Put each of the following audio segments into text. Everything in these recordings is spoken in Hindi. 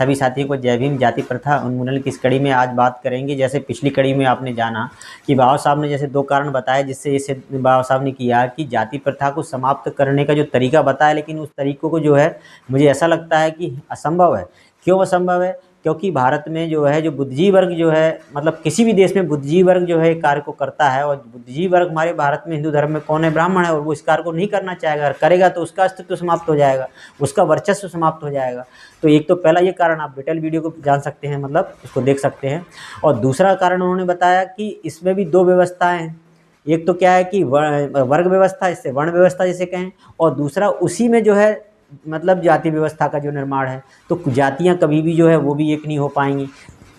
सभी साथियों को जय भीम। जाति प्रथा उन्मूलन की इस कड़ी में आज बात करेंगे। जैसे पिछली कड़ी में आपने जाना कि बाबा साहब ने जैसे 2 कारण बताए जिससे इसे बाबा साहब ने किया कि जाति प्रथा को समाप्त करने का जो तरीका बताया, लेकिन उस तरीकों को जो है मुझे ऐसा लगता है कि असंभव है। क्यों असंभव है? क्योंकि भारत में जो है जो बुद्धिजीवी वर्ग जो है, मतलब किसी भी देश में बुद्धिजीवी वर्ग जो है कार्य को करता है, और बुद्धिजीवी वर्ग हमारे भारत में हिंदू धर्म में कौन है? ब्राह्मण है, और वो इस कार्य को नहीं करना चाहेगा। अगर करेगा तो उसका अस्तित्व समाप्त हो जाएगा, उसका वर्चस्व समाप्त हो जाएगा। तो एक तो पहला ये कारण आप डिटेल वीडियो को जान सकते हैं, मतलब उसको देख सकते हैं। और दूसरा कारण उन्होंने बताया कि इसमें भी 2 व्यवस्थाएं हैं। एक तो क्या है कि वर्ग व्यवस्था, इससे वर्ण व्यवस्था जिसे कहें, और दूसरा उसी में जो है मतलब जाति व्यवस्था का जो निर्माण है। तो जातियां कभी भी जो है वो भी एक नहीं हो पाएंगी,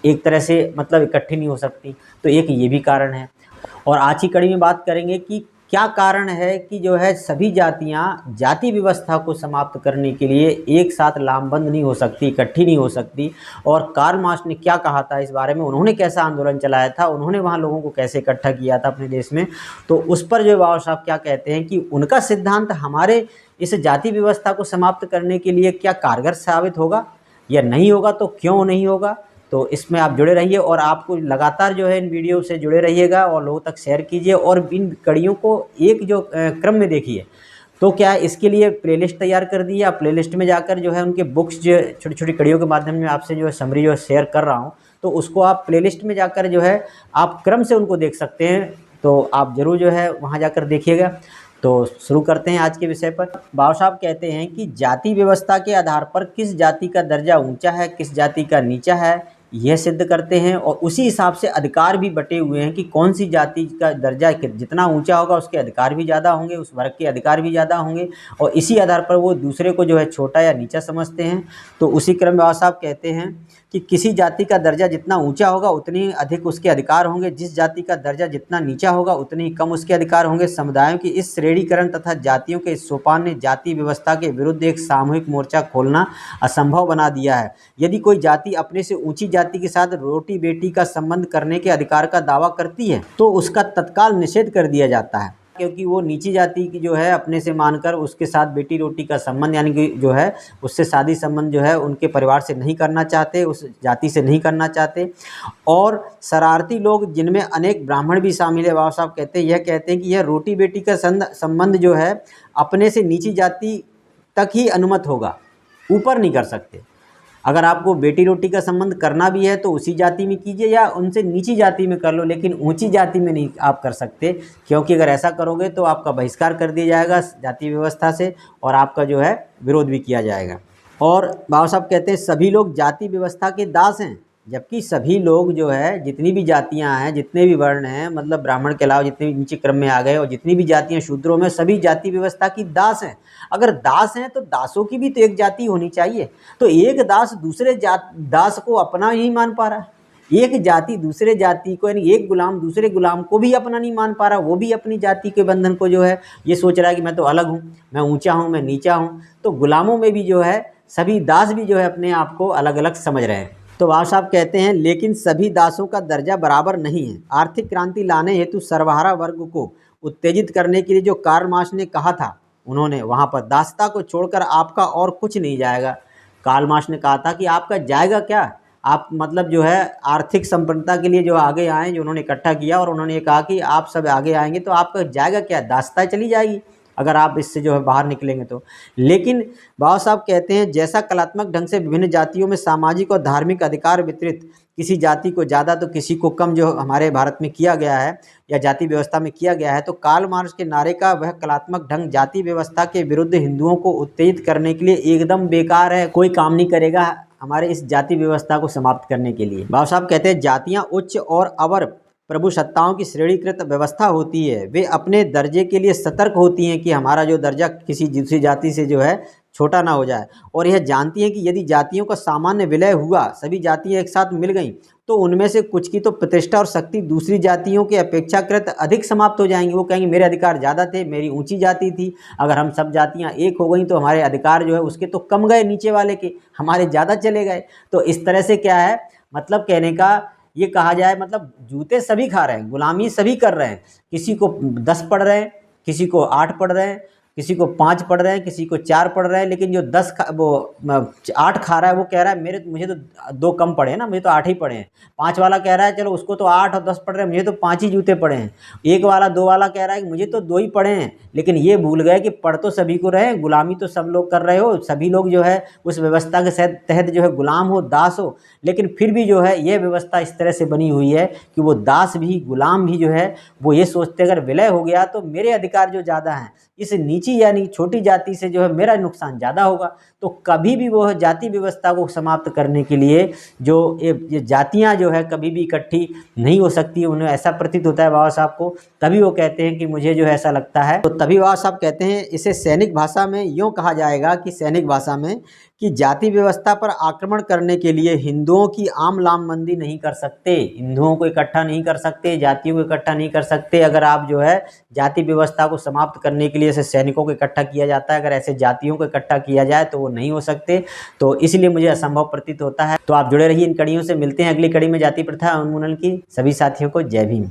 एक तरह से मतलब इकट्ठी नहीं हो सकती। तो एक ये भी कारण है। और आज की कड़ी में बात करेंगे कि क्या कारण है कि जो है सभी जातियां जाति व्यवस्था को समाप्त करने के लिए एक साथ लामबंद नहीं हो सकती, इकट्ठी नहीं हो सकती। और कार्ल मार्क्स ने क्या कहा था इस बारे में, उन्होंने कैसा आंदोलन चलाया था, उन्होंने वहाँ लोगों को कैसे इकट्ठा किया था अपने देश में। तो उस पर जो बाबा साहब क्या कहते हैं कि उनका सिद्धांत हमारे इस जाति व्यवस्था को समाप्त करने के लिए क्या कारगर साबित होगा या नहीं होगा, तो क्यों नहीं होगा। तो इसमें आप जुड़े रहिए और आपको लगातार जो है इन वीडियो से जुड़े रहिएगा और लोगों तक शेयर कीजिए और इन कड़ियों को एक जो क्रम में देखिए। तो क्या है, इसके लिए प्लेलिस्ट तैयार कर दी है। आप प्लेलिस्ट में जाकर जो है उनके बुक्स जो छोटी छोटी कड़ियों के माध्यम में आपसे जो है समरी जो शेयर कर रहा हूँ, तो उसको आप प्लेलिस्ट में जाकर जो है आप क्रम से उनको देख सकते हैं। तो आप ज़रूर जो है वहाँ जाकर देखिएगा। तो शुरू करते हैं आज के विषय पर। बाबा साहब कहते हैं कि जाति व्यवस्था के आधार पर किस जाति का दर्जा ऊंचा है, किस जाति का नीचा है, यह सिद्ध करते हैं। और उसी हिसाब से अधिकार भी बटे हुए हैं कि कौन सी जाति का दर्जा जितना ऊंचा होगा उसके अधिकार भी ज़्यादा होंगे, उस वर्ग के अधिकार भी ज़्यादा होंगे, और इसी आधार पर वो दूसरे को जो है छोटा या नीचा समझते हैं। तो उसी क्रम में बाबा साहब कहते हैं कि किसी जाति का दर्जा जितना ऊंचा होगा उतनी ही अधिक उसके अधिकार होंगे, जिस जाति का दर्जा जितना नीचा होगा उतनी ही कम उसके अधिकार होंगे। समुदायों की इस श्रेणीकरण तथा जातियों के इस सोपान ने जाति व्यवस्था के विरुद्ध एक सामूहिक मोर्चा खोलना असंभव बना दिया है। यदि कोई जाति अपने से ऊंची जाति के साथ रोटी बेटी का संबंध करने के अधिकार का दावा करती है तो उसका तत्काल निषेध कर दिया जाता है, क्योंकि वो नीची जाति की जो है अपने से मानकर उसके साथ बेटी रोटी का संबंध यानी कि जो है उससे शादी संबंध जो है उनके परिवार से नहीं करना चाहते, उस जाति से नहीं करना चाहते। और शरारती लोग जिनमें अनेक ब्राह्मण भी शामिल है, बाबा साहब कहते हैं, यह कहते हैं कि यह रोटी बेटी का संबंध जो है अपने से नीची जाति तक ही अनुमत होगा, ऊपर नहीं कर सकते। अगर आपको बेटी रोटी का संबंध करना भी है तो उसी जाति में कीजिए या उनसे नीची जाति में कर लो, लेकिन ऊंची जाति में नहीं आप कर सकते, क्योंकि अगर ऐसा करोगे तो आपका बहिष्कार कर दिया जाएगा जाति व्यवस्था से और आपका जो है विरोध भी किया जाएगा। और बाबा साहब कहते हैं सभी लोग जाति व्यवस्था के दास हैं, जबकि सभी लोग जो है जितनी भी जातियां हैं, जितने भी वर्ण हैं, मतलब ब्राह्मण के अलावा जितने भी नीचे क्रम में आ गए और जितनी भी जातियां शूद्रों में, सभी जाति व्यवस्था की दास हैं। अगर दास हैं तो दासों की भी तो एक जाति होनी चाहिए। तो एक दास दूसरे दास को अपना ही मान पा रहा, एक जाति दूसरे जाति को, यानी एक गुलाम दूसरे गुलाम को भी अपना नहीं मान पा रहा, वो भी अपनी जाति के बंधन को जो है ये सोच रहा है कि मैं तो अलग हूँ, मैं ऊंचा हूँ, मैं नीचा हूँ। तो गुलामों में भी जो है सभी दास भी जो है अपने आप को अलग अलग समझ रहे हैं। तो बाबा साहब कहते हैं लेकिन सभी दासों का दर्जा बराबर नहीं है। आर्थिक क्रांति लाने हेतु सर्वहारा वर्ग को उत्तेजित करने के लिए जो कार्ल मार्क्स ने कहा था, उन्होंने वहाँ पर दासता को छोड़कर आपका और कुछ नहीं जाएगा। कार्ल मार्क्स ने कहा था कि आपका जाएगा क्या, आप मतलब जो है आर्थिक संपन्नता के लिए जो आगे आए, जो उन्होंने इकट्ठा किया, और उन्होंने कहा कि आप सब आगे आएंगे तो आपका जाएगा क्या, दासता चली जाएगी अगर आप इससे जो है बाहर निकलेंगे तो। लेकिन बाबा साहब कहते हैं जैसा कलात्मक ढंग से विभिन्न जातियों में सामाजिक और धार्मिक अधिकार वितरित, किसी जाति को ज़्यादा तो किसी को कम जो हमारे भारत में किया गया है या जाति व्यवस्था में किया गया है, तो कार्ल मार्क्स के नारे का वह कलात्मक ढंग जाति व्यवस्था के विरुद्ध हिंदुओं को उत्तेजित करने के लिए एकदम बेकार है, कोई काम नहीं करेगा हमारे इस जाति व्यवस्था को समाप्त करने के लिए। बाबा साहब कहते हैं जातियाँ उच्च और अवर प्रभु सत्ताओं की श्रेणीकृत व्यवस्था होती है, वे अपने दर्जे के लिए सतर्क होती हैं कि हमारा जो दर्जा किसी दूसरी जाति से जो है छोटा ना हो जाए, और यह जानती हैं कि यदि जातियों का सामान्य विलय हुआ, सभी जातियां एक साथ मिल गईं, तो उनमें से कुछ की तो प्रतिष्ठा और शक्ति दूसरी जातियों के अपेक्षाकृत अधिक समाप्त हो जाएंगी। वो कहेंगे मेरे अधिकार ज़्यादा थे, मेरी ऊंची जाति थी, अगर हम सब जातियां एक हो गई तो हमारे अधिकार जो है उसके तो कम गए, नीचे वाले के हमारे ज़्यादा चले गए। तो इस तरह से क्या है, मतलब कहने का ये कहा जाए, मतलब जूते सभी खा रहे हैं, गुलामी सभी कर रहे हैं, किसी को 10 पढ़ रहे हैं, किसी को 8 पढ़ रहे हैं, किसी को 5 पड़ रहे हैं, किसी को 4 पड़ रहे हैं, लेकिन जो 8 खा रहा है वो कह रहा है मुझे तो 2 कम पड़े हैं ना, मुझे तो 8 ही पड़े हैं। 5 वाला कह रहा है चलो उसको तो 8 और 10 पड़ रहे हैं, मुझे तो 5 ही जूते पड़े हैं। 1 वाला 2 वाला कह रहा है कि मुझे तो 2 ही पड़े हैं, लेकिन ये भूल गए कि पढ़ तो सभी को रहे, गुलामी तो सब लोग कर रहे हो, सभी लोग जो है उस व्यवस्था के तहत जो है गुलाम हो, दास हो। लेकिन फिर भी जो है यह व्यवस्था इस तरह से बनी हुई है कि वो दास भी, गुलाम भी जो है वो ये सोचते अगर विलय हो गया तो मेरे अधिकार जो ज़्यादा हैं, इस नीची यानी छोटी जाति से जो है मेरा नुकसान ज़्यादा होगा। तो कभी भी वो जाति व्यवस्था को समाप्त करने के लिए जो ये जातियाँ जो है कभी भी इकट्ठी नहीं हो सकती। उन्हें ऐसा प्रतीत होता है बाबा साहब को, तभी वो कहते हैं कि मुझे जो है ऐसा लगता है। तो तभी बाबा साहब कहते हैं इसे सैनिक भाषा में यूँ कहा जाएगा कि सैनिक भाषा में कि जाति व्यवस्था पर आक्रमण करने के लिए हिंदुओं की आम लामबंदी नहीं कर सकते, हिंदुओं को इकट्ठा नहीं कर सकते, जातियों को इकट्ठा नहीं कर सकते। अगर आप जो है जाति व्यवस्था को समाप्त करने के लिए ऐसे सैनिकों को इकट्ठा किया जाता है, अगर ऐसे जातियों को इकट्ठा किया जाए तो वो नहीं हो सकते। तो इसलिए मुझे असंभव प्रतीत होता है। तो आप जुड़े रहिए इन कड़ियों से। मिलते हैं अगली कड़ी में जाति प्रथा उन्मूलन की। सभी साथियों को जय भीम।